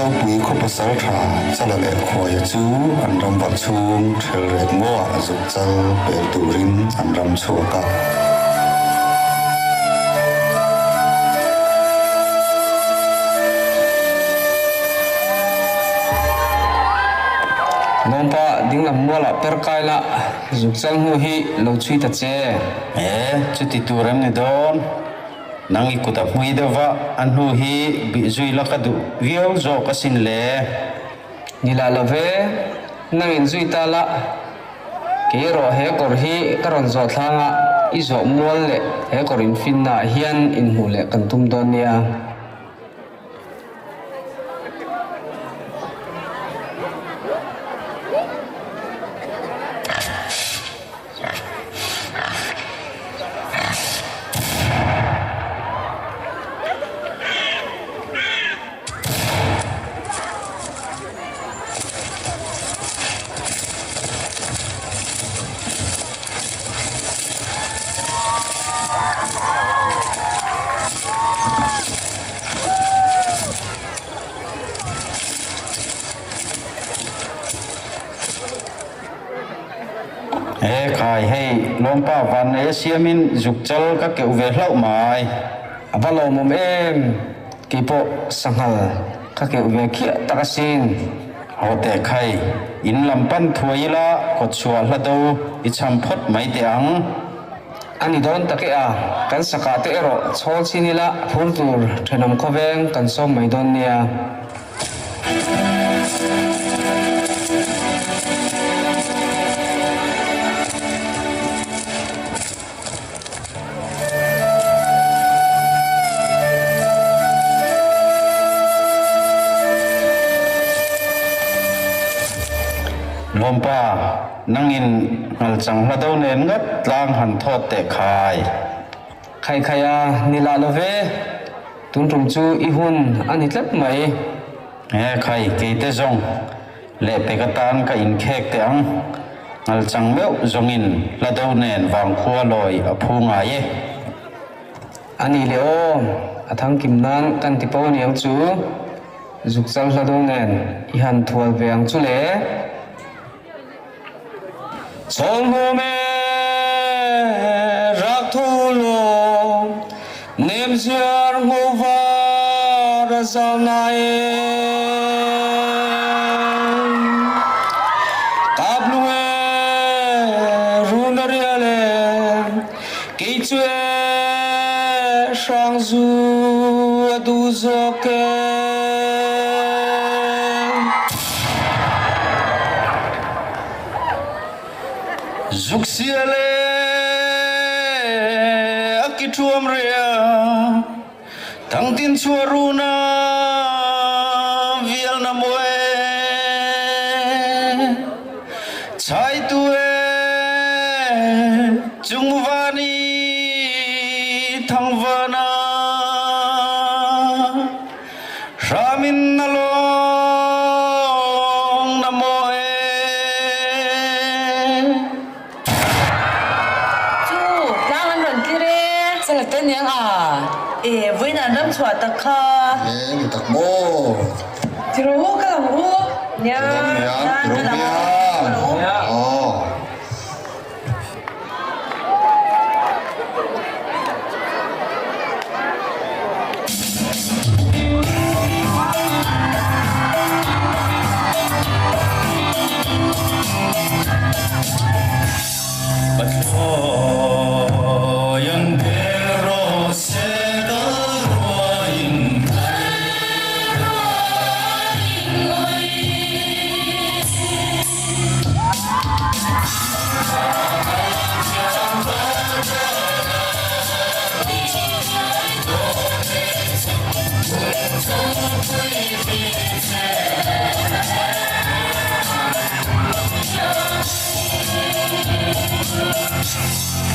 dâu bùi khô bát sál trà cho là lệ khói chú ăn răm vật chung theo lệ ngõ dục dâu bể tủ rin ăn răm chua cả nôm pa ding lam mua la per kai la dục chang hu hi lo chui ta che chu ti tu ram ne don nang I kuta hui dewa an hu hi bi zui la ka du viau zo ka sin le ni la lo ve nang in zui ta la ke ro he kor hi karon zo thlanga I zo mual le he kor in fin na hian in hu le kan tum don nia khai hay lom pa van siamin dục chal ka keu ve hlau mai abalo mom em ki po sanghal ka ke ve khia takasin hote khai in lampan thuaila ko chua hla do I cham phot mai te ang ani don take a kan saka te ero chol chinila phur tur thenam khoveng kan som mai don nia lompa nangin ngal chang hla do nen ngat tlang han thot te khai khai khaya nila love tun tum chu I hun ani tlat mai khai ke te zong le pe ka tan ka in khek te ang ngal chang meu zongin hla do nen wang khua loi a phu nga ye ani le o athang kim nan kan ti pawh niam chu zuk chal hla do nen I han thual veang chu le Chol me rak thulo nem ziar ngova ra zal nai kablue runariale ki chue sang zu du zoke Dục siale akituam ria tang tin chuaruna vial na moe chai tue chungvani thangvana ramin nalong na moe tên nhang à với nàng lâm chùa tắc kha người tắc mô thì rồi cái làm hú nha cái làm We'll be right back.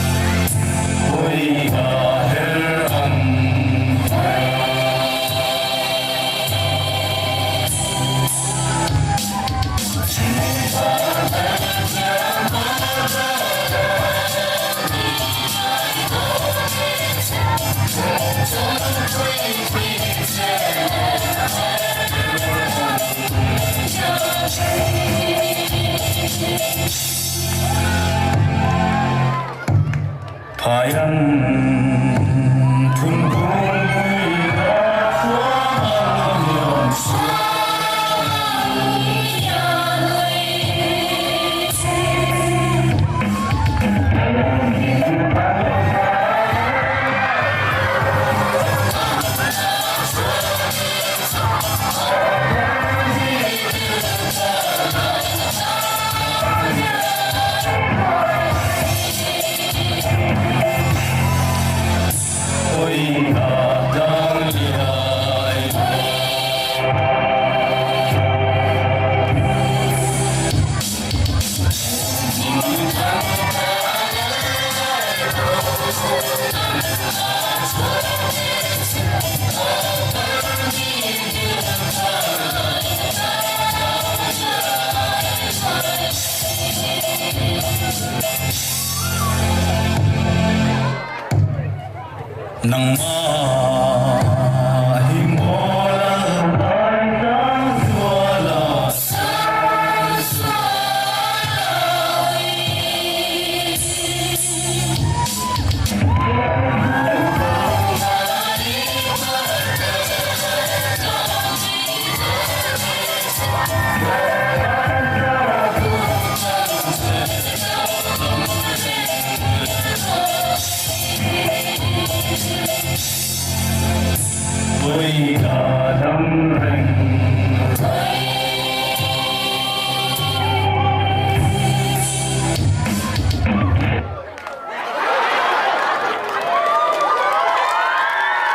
Thái ăn thun buông vui đã khoan nhộn nang